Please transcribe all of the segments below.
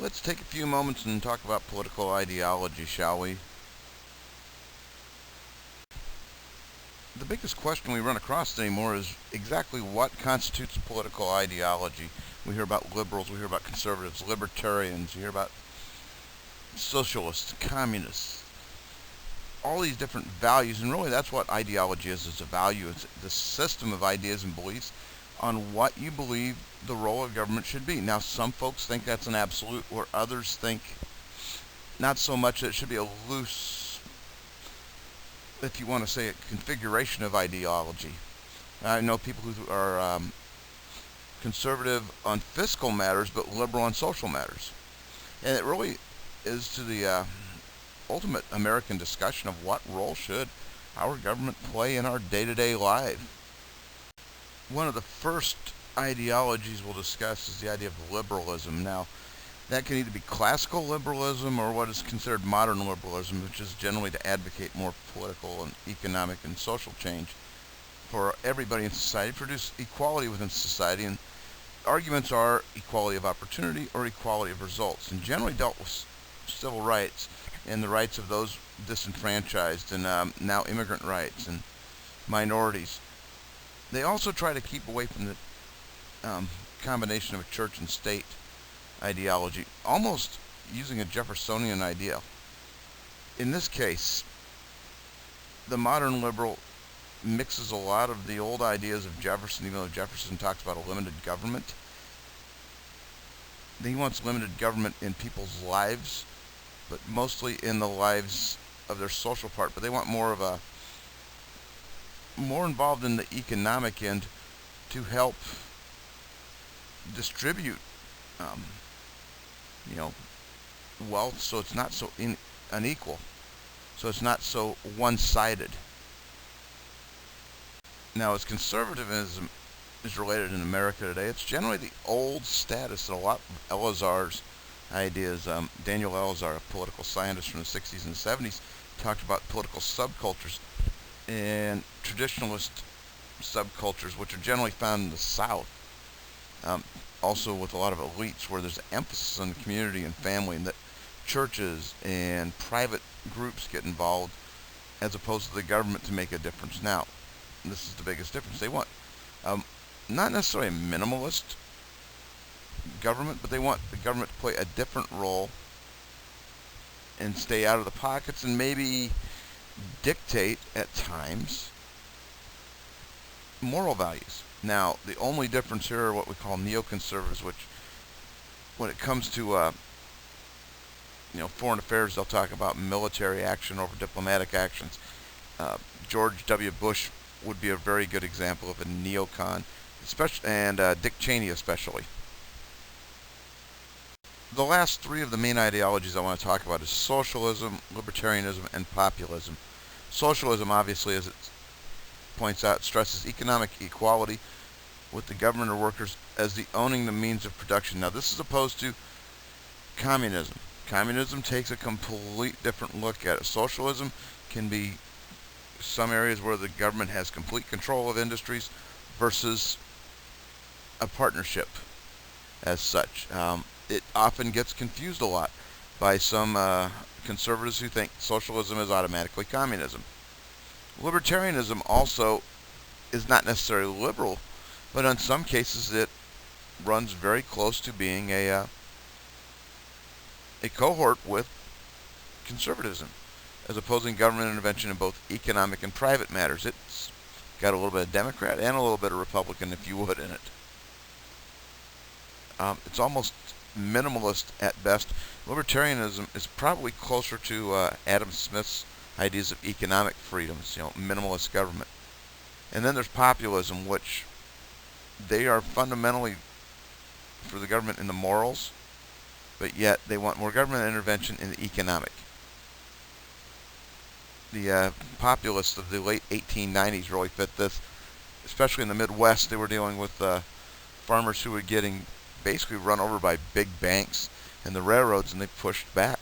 Let's take a few moments and talk about political ideology, shall we? The biggest question we run across anymore is exactly what constitutes political ideology. We hear about liberals, we hear about conservatives, libertarians, we hear about socialists, communists, all these different values, and really that's what ideology is. It's a value. It's the system of ideas and beliefs on what you believe the role of government should be. Now, some folks think that's an absolute, where others think not so much that it should be a loose, if you want to say, a configuration of ideology. I know people who are conservative on fiscal matters, but liberal on social matters. And it really is to the ultimate American discussion of what role should our government play in our day-to-day life. One of the first ideologies we'll discuss is the idea of liberalism. Now, that can either be classical liberalism or what is considered modern liberalism, which is generally to advocate more political and economic and social change for everybody in society, produce equality within society, and arguments are equality of opportunity or equality of results, and generally dealt with civil rights and the rights of those disenfranchised and now immigrant rights and minorities. They also try to keep away from the combination of a church and state ideology, almost using a Jeffersonian idea. In this case, the modern liberal mixes a lot of the old ideas of Jefferson, even though Jefferson talks about a limited government. He wants limited government in people's lives, but mostly in the lives of their social part. But they want more involved in the economic end to help distribute, wealth, so it's not so unequal, so it's not so one-sided. Now, as conservatism is related in America today, it's generally the old status that a lot of Elazar's ideas. Daniel Elazar, a political scientist from the 60s and 70s, talked about political subcultures and traditionalist subcultures, which are generally found in the South. Also with a lot of elites, where there's emphasis on the community and family, and that churches and private groups get involved as opposed to the government to make a difference. Now, this is the biggest difference. They want not necessarily a minimalist government, but they want the government to play a different role and stay out of the pockets and maybe dictate at times moral values. Now, the only difference here are what we call neoconservatives, which, when it comes to foreign affairs, they'll talk about military action over diplomatic actions. George W. Bush would be a very good example of a neocon, especially, and Dick Cheney especially. The last three of the main ideologies I want to talk about is socialism, libertarianism, and populism. Socialism, obviously, as it points out, stresses economic equality with the government or workers as the owning the means of production. Now, this is opposed to communism. Communism takes a complete different look at it. Socialism can be some areas where the government has complete control of industries versus a partnership as such. It often gets confused a lot by some conservatives who think socialism is automatically communism. Libertarianism also is not necessarily liberal, but in some cases it runs very close to being a cohort with conservatism, as opposing government intervention in both economic and private matters. It's got a little bit of Democrat and a little bit of Republican, if you would, in it. It's almost minimalist at best. Libertarianism is probably closer to Adam Smith's ideas of economic freedoms, minimalist government. And then there's populism, which they are fundamentally for the government in the morals, but yet they want more government intervention in the economic. The populists of the late 1890s really fit this, especially in the Midwest. They were dealing with farmers who were getting basically run over by big banks and the railroads, and they pushed back.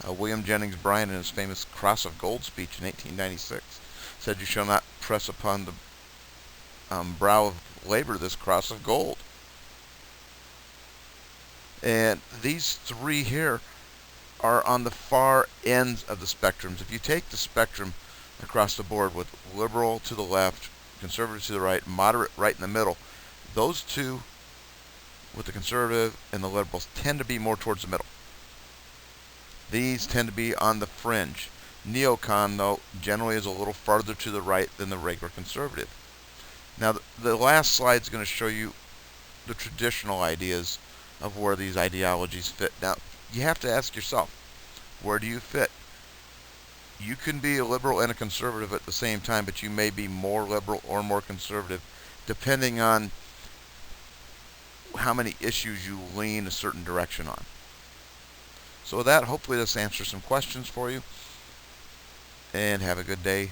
William Jennings Bryan, in his famous Cross of Gold speech in 1896, said, "You shall not press upon the brow of labor this cross of gold." And these three here are on the far ends of the spectrums. If you take the spectrum across the board with liberal to the left, conservative to the right, moderate right in the middle, those two with the conservative and the liberals tend to be more towards the middle. These tend to be on the fringe. Neocon, though, generally is a little farther to the right than the regular conservative. Now, the last slide is going to show you the traditional ideas of where these ideologies fit. Now, you have to ask yourself, where do you fit? You can be a liberal and a conservative at the same time, but you may be more liberal or more conservative depending on how many issues you lean a certain direction on. So with that, hopefully this answers some questions for you, and have a good day.